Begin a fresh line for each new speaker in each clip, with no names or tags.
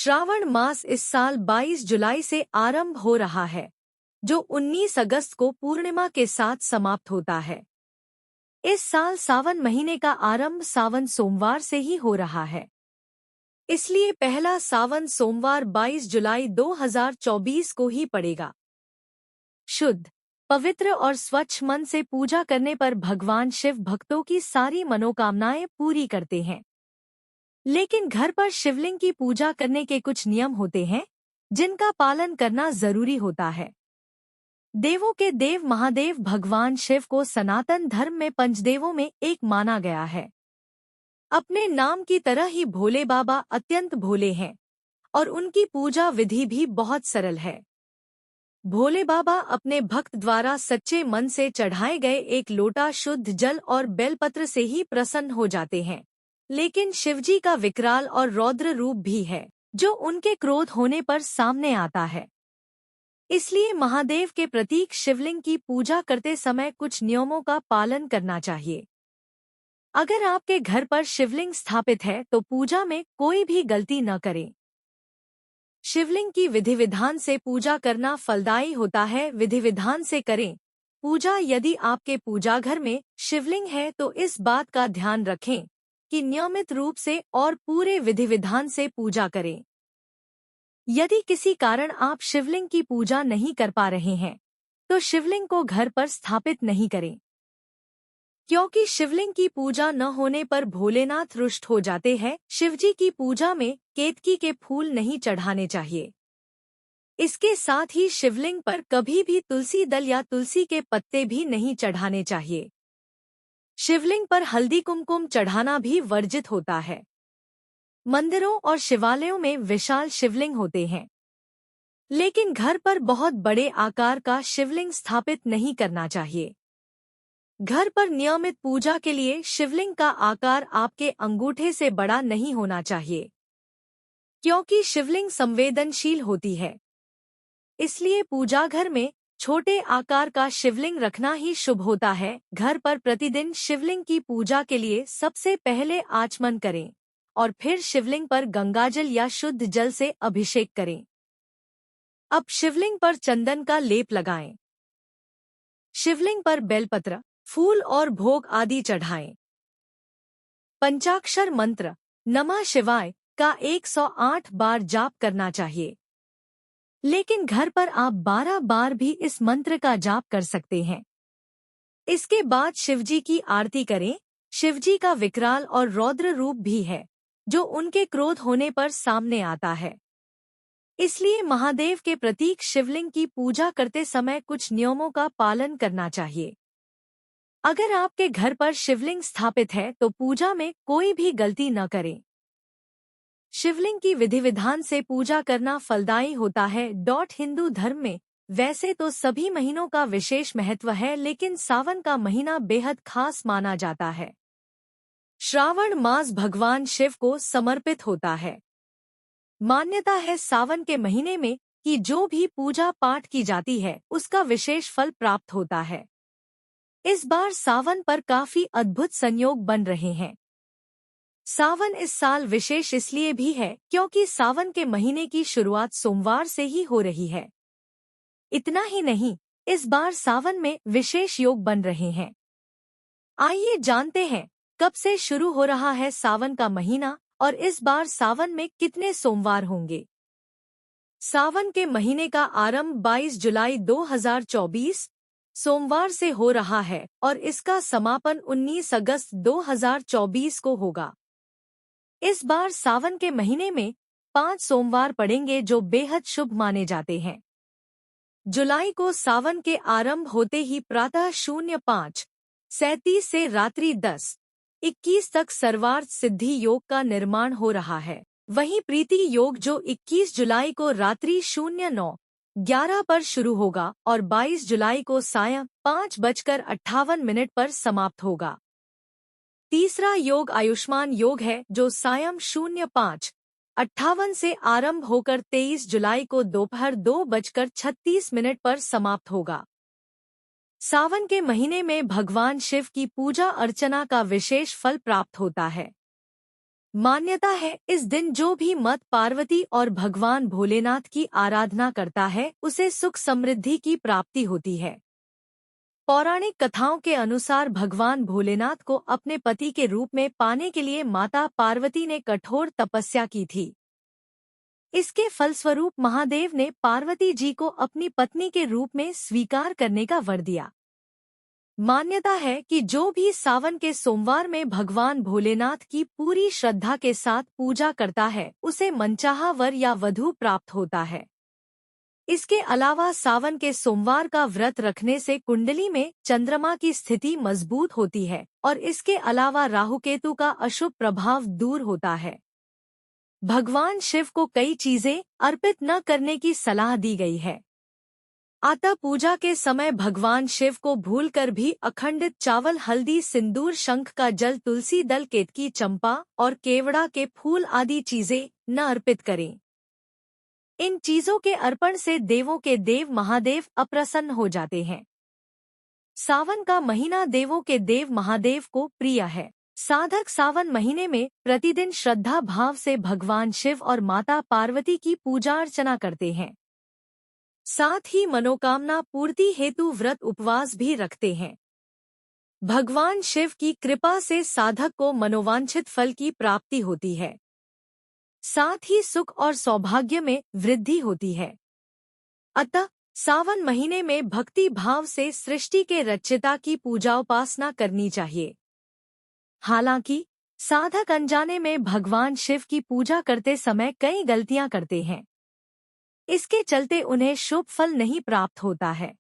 श्रावण मास इस साल 22 जुलाई से आरंभ हो रहा है, जो 19 अगस्त को पूर्णिमा के साथ समाप्त होता है। इस साल सावन महीने का आरंभ सावन सोमवार से ही हो रहा है। इसलिए पहला सावन सोमवार 22 जुलाई 2024 को ही पड़ेगा। शुद्ध, पवित्र और स्वच्छ मन से पूजा करने पर भगवान शिव भक्तों की सारी मनोकामनाएं पूरी करते हैं। लेकिन घर पर शिवलिंग की पूजा करने के कुछ नियम होते हैं, जिनका पालन करना जरूरी होता है। देवों के देव महादेव भगवान शिव को सनातन धर्म में पंचदेवों में एक माना गया है। अपने नाम की तरह ही भोले बाबा अत्यंत भोले हैं और उनकी पूजा विधि भी बहुत सरल है। भोले बाबा अपने भक्त द्वारा सच्चे मन से चढ़ाए गए एक लोटा शुद्ध जल और बेलपत्र से ही प्रसन्न हो जाते हैं। लेकिन शिवजी का विकराल और रौद्र रूप भी है, जो उनके क्रोध होने पर सामने आता है। इसलिए महादेव के प्रतीक शिवलिंग की पूजा करते समय कुछ नियमों का पालन करना चाहिए। अगर आपके घर पर शिवलिंग स्थापित है तो पूजा में कोई भी गलती न करें। शिवलिंग की विधि विधान से पूजा करना फलदायी होता है। विधि विधान से करें पूजा। यदि आपके पूजा घर में शिवलिंग है तो इस बात का ध्यान रखें कि नियमित रूप से और पूरे विधि विधान से पूजा करें। यदि किसी कारण आप शिवलिंग की पूजा नहीं कर पा रहे हैं, तो शिवलिंग को घर पर स्थापित नहीं करें, क्योंकि शिवलिंग की पूजा न होने पर भोलेनाथ रुष्ट हो जाते हैं। शिवजी की पूजा में केतकी के फूल नहीं चढ़ाने चाहिए। इसके साथ ही शिवलिंग पर कभी भी तुलसी दल या तुलसी के पत्ते भी नहीं चढ़ाने चाहिए। शिवलिंग पर हल्दी कुमकुम चढ़ाना भी वर्जित होता है। मंदिरों और शिवालयों में विशाल शिवलिंग होते हैं, लेकिन घर पर बहुत बड़े आकार का शिवलिंग स्थापित नहीं करना चाहिए। घर पर नियमित पूजा के लिए शिवलिंग का आकार आपके अंगूठे से बड़ा नहीं होना चाहिए, क्योंकि शिवलिंग संवेदनशील होती है। इसलिए पूजा घर में छोटे आकार का शिवलिंग रखना ही शुभ होता है। घर पर प्रतिदिन शिवलिंग की पूजा के लिए सबसे पहले आचमन करें और फिर शिवलिंग पर गंगाजल या शुद्ध जल से अभिषेक करें। अब शिवलिंग पर चंदन का लेप लगाएं। शिवलिंग पर बेलपत्र, फूल और भोग आदि चढ़ाएं। पंचाक्षर मंत्र नमः शिवाय का 108 बार जाप करना चाहिए, लेकिन घर पर आप 12 बार भी इस मंत्र का जाप कर सकते हैं। इसके बाद शिवजी की आरती करें। शिवजी का विकराल और रौद्र रूप भी है, जो उनके क्रोध होने पर सामने आता है। इसलिए महादेव के प्रतीक शिवलिंग की पूजा करते समय कुछ नियमों का पालन करना चाहिए। अगर आपके घर पर शिवलिंग स्थापित है तो पूजा में कोई भी गलती न करें। शिवलिंग की विधि विधान से पूजा करना फलदायी होता है। हिंदू धर्म में वैसे तो सभी महीनों का विशेष महत्व है, लेकिन सावन का महीना बेहद खास माना जाता है। श्रावण मास भगवान शिव को समर्पित होता है। मान्यता है सावन के महीने में कि जो भी पूजा पाठ की जाती है उसका विशेष फल प्राप्त होता है। इस बार सावन पर काफी अद्भुत संयोग बन रहे हैं। सावन इस साल विशेष इसलिए भी है क्योंकि सावन के महीने की शुरुआत सोमवार से ही हो रही है। इतना ही नहीं, इस बार सावन में विशेष योग बन रहे हैं। आइए जानते हैं कब से शुरू हो रहा है सावन का महीना और इस बार सावन में कितने सोमवार होंगे। सावन के महीने का आरंभ 22 जुलाई 2024 सोमवार से हो रहा है और इसका समापन 19 अगस्त 2024 को होगा। इस बार सावन के महीने में 5 सोमवार पड़ेंगे, जो बेहद शुभ माने जाते हैं। जुलाई को सावन के आरंभ होते ही प्रातः 05:37 से रात्रि 10:21 तक सर्वार्थ सिद्धि योग का निर्माण हो रहा है। वहीं प्रीति योग जो 21 जुलाई को रात्रि 09:11 पर शुरू होगा और 22 जुलाई को सायं 5:58 पर समाप्त होगा। तीसरा योग आयुष्मान योग है, जो सायं 05:58 से आरंभ होकर 23 जुलाई को दोपहर 2:36 पर समाप्त होगा। सावन के महीने में भगवान शिव की पूजा अर्चना का विशेष फल प्राप्त होता है। मान्यता है इस दिन जो भी मत पार्वती और भगवान भोलेनाथ की आराधना करता है उसे सुख समृद्धि की प्राप्ति होती है। पौराणिक कथाओं के अनुसार भगवान भोलेनाथ को अपने पति के रूप में पाने के लिए माता पार्वती ने कठोर तपस्या की थी। इसके फलस्वरूप महादेव ने पार्वती जी को अपनी पत्नी के रूप में स्वीकार करने का वर दिया। मान्यता है कि जो भी सावन के सोमवार में भगवान भोलेनाथ की पूरी श्रद्धा के साथ पूजा करता है उसे मनचाहा वर या वधु प्राप्त होता है। इसके अलावा सावन के सोमवार का व्रत रखने से कुंडली में चंद्रमा की स्थिति मजबूत होती है और इसके अलावा राहुकेतु का अशुभ प्रभाव दूर होता है। भगवान शिव को कई चीजें अर्पित न करने की सलाह दी गई है। अतः पूजा के समय भगवान शिव को भूलकर भी अखंडित चावल, हल्दी, सिंदूर, शंख का जल, तुलसी दल, केतकी, चंपा और केवड़ा के फूल आदि चीजें न अर्पित करें। इन चीजों के अर्पण से देवों के देव महादेव अप्रसन्न हो जाते हैं। सावन का महीना देवों के देव महादेव को प्रिय है। साधक सावन महीने में प्रतिदिन श्रद्धा भाव से भगवान शिव और माता पार्वती की पूजा अर्चना करते हैं। साथ ही मनोकामना पूर्ति हेतु व्रत उपवास भी रखते हैं। भगवान शिव की कृपा से साधक को मनोवांछित फल की प्राप्ति होती है। साथ ही सुख और सौभाग्य में वृद्धि होती है। अतः सावन महीने में भक्ति भाव से सृष्टि के रचयिता की पूजा उपासना करनी चाहिए। हालांकि साधक अनजाने में भगवान शिव की पूजा करते समय कई गलतियां करते हैं। इसके चलते उन्हें शुभ फल नहीं प्राप्त होता है।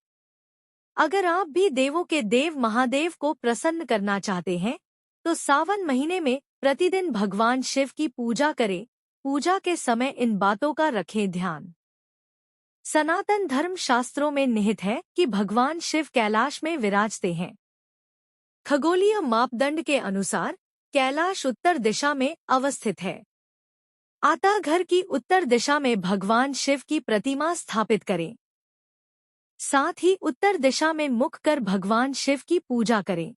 अगर आप भी देवों के देव महादेव को प्रसन्न करना चाहते हैं तो सावन महीने में प्रतिदिन भगवान शिव की पूजा करें। पूजा के समय इन बातों का रखें ध्यान। सनातन धर्म शास्त्रों में निहित है कि भगवान शिव कैलाश में विराजते हैं। खगोलीय मापदंड के अनुसार कैलाश उत्तर दिशा में अवस्थित है। अतः घर की उत्तर दिशा में भगवान शिव की प्रतिमा स्थापित करें। साथ ही उत्तर दिशा में मुख कर भगवान शिव की पूजा करें।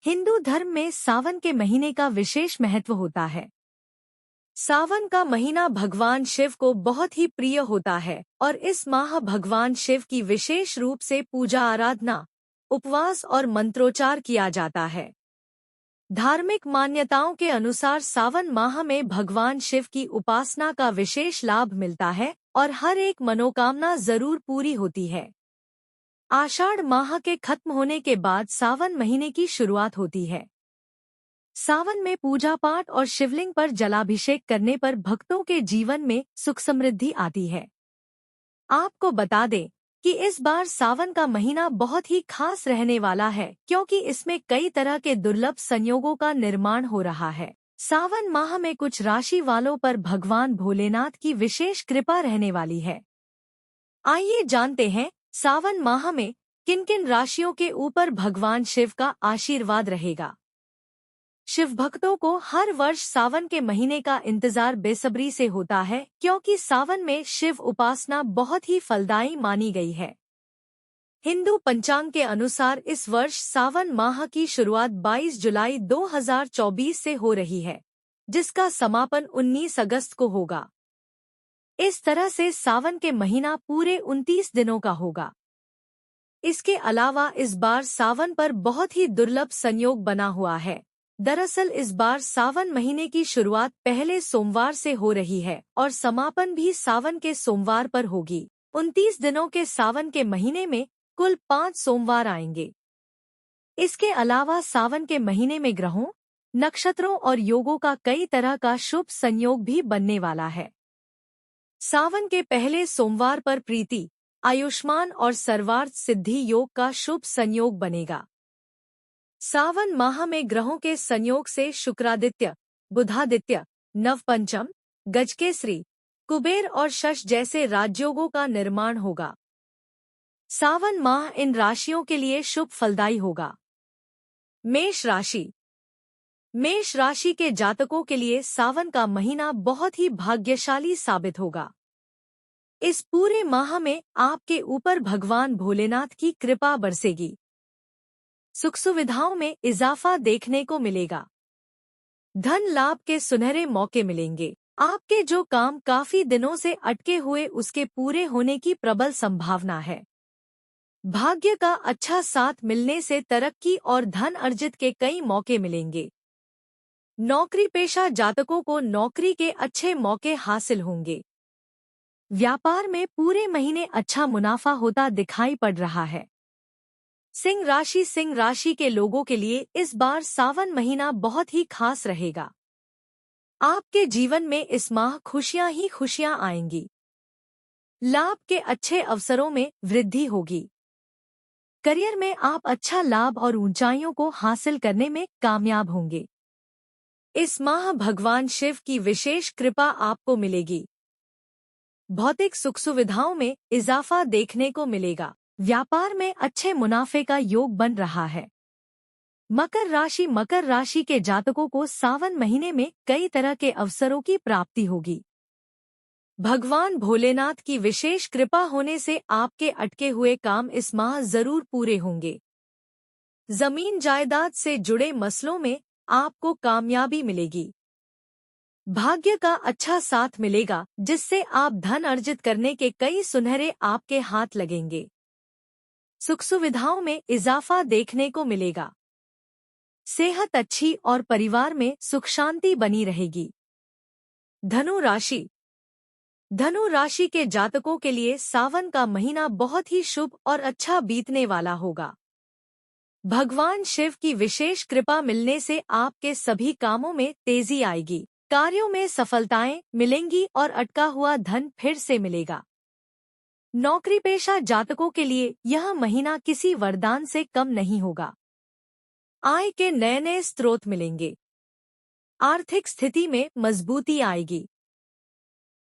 हिंदू धर्म में सावन के महीने का विशेष महत्व होता है। सावन का महीना भगवान शिव को बहुत ही प्रिय होता है और इस माह भगवान शिव की विशेष रूप से पूजा आराधना, उपवास और मंत्रोच्चार किया जाता है। धार्मिक मान्यताओं के अनुसार सावन माह में भगवान शिव की उपासना का विशेष लाभ मिलता है और हर एक मनोकामना जरूर पूरी होती है। आषाढ़ माह के खत्म होने के बाद सावन महीने की शुरुआत होती है। सावन में पूजा पाठ और शिवलिंग पर जलाभिषेक करने पर भक्तों के जीवन में सुख समृद्धि आती है। आपको बता दें कि इस बार सावन का महीना बहुत ही खास रहने वाला है क्योंकि इसमें कई तरह के दुर्लभ संयोगों का निर्माण हो रहा है। सावन माह में कुछ राशि वालों पर भगवान भोलेनाथ की विशेष कृपा रहने वाली है। आइए जानते हैं सावन माह में किन किन राशियों के ऊपर भगवान शिव का आशीर्वाद रहेगा। शिव भक्तों को हर वर्ष सावन के महीने का इंतजार बेसब्री से होता है क्योंकि सावन में शिव उपासना बहुत ही फलदायी मानी गई है। हिंदू पंचांग के अनुसार इस वर्ष सावन माह की शुरुआत 22 जुलाई 2024 से हो रही है, जिसका समापन 19 अगस्त को होगा। इस तरह से सावन के महीना पूरे 29 दिनों का होगा। इसके अलावा इस बार सावन पर बहुत ही दुर्लभ संयोग बना हुआ है। दरअसल इस बार सावन महीने की शुरुआत पहले सोमवार से हो रही है और समापन भी सावन के सोमवार पर होगी। 29 दिनों के सावन के महीने में कुल 5 सोमवार आएंगे। इसके अलावा सावन के महीने में ग्रहों, नक्षत्रों और योगों का कई तरह का शुभ संयोग भी बनने वाला है। सावन के पहले सोमवार पर प्रीति, आयुष्मान और सर्वार्थ सिद्धि योग का शुभ संयोग बनेगा। सावन माह में ग्रहों के संयोग से शुक्रादित्य, बुधादित्य, नवपंचम, गजकेसरी, कुबेर और शश जैसे राजयोगों का निर्माण होगा। सावन माह इन राशियों के लिए शुभ फलदायी होगा। मेष राशि। मेष राशि के जातकों के लिए सावन का महीना बहुत ही भाग्यशाली साबित होगा। इस पूरे माह में आपके ऊपर भगवान भोलेनाथ की कृपा बरसेगी। सुख सुविधाओं में इजाफा देखने को मिलेगा। धन लाभ के सुनहरे मौके मिलेंगे। आपके जो काम काफी दिनों से अटके हुए उसके पूरे होने की प्रबल संभावना है। भाग्य का अच्छा साथ मिलने से तरक्की और धन अर्जित के कई मौके मिलेंगे। नौकरी पेशा जातकों को नौकरी के अच्छे मौके हासिल होंगे। व्यापार में पूरे महीने अच्छा मुनाफा होता दिखाई पड़ रहा है। सिंह राशि के लोगों के लिए इस बार सावन महीना बहुत ही खास रहेगा। आपके जीवन में इस माह खुशियां ही खुशियां आएंगी। लाभ के अच्छे अवसरों में वृद्धि होगी। करियर में आप अच्छा लाभ और ऊंचाइयों को हासिल करने में कामयाब होंगे। इस माह भगवान शिव की विशेष कृपा आपको मिलेगी। भौतिक सुख सुविधाओं में इजाफा देखने को मिलेगा। व्यापार में अच्छे मुनाफे का योग बन रहा है। मकर राशि के जातकों को सावन महीने में कई तरह के अवसरों की प्राप्ति होगी। भगवान भोलेनाथ की विशेष कृपा होने से आपके अटके हुए काम इस माह जरूर पूरे होंगे। जमीन जायदाद से जुड़े मसलों में आपको कामयाबी मिलेगी। भाग्य का अच्छा साथ मिलेगा जिससे आप धन अर्जित करने के कई सुनहरे आपके हाथ लगेंगे। सुख सुविधाओं में इजाफा देखने को मिलेगा। सेहत अच्छी और परिवार में सुख शांति बनी रहेगी। धनु राशि के जातकों के लिए सावन का महीना बहुत ही शुभ और अच्छा बीतने वाला होगा। भगवान शिव की विशेष कृपा मिलने से आपके सभी कामों में तेजी आएगी। कार्यों में सफलताएं मिलेंगी और अटका हुआ धन फिर से मिलेगा। नौकरी पेशा जातकों के लिए यह महीना किसी वरदान से कम नहीं होगा। आय के नए नए स्रोत मिलेंगे। आर्थिक स्थिति में मजबूती आएगी।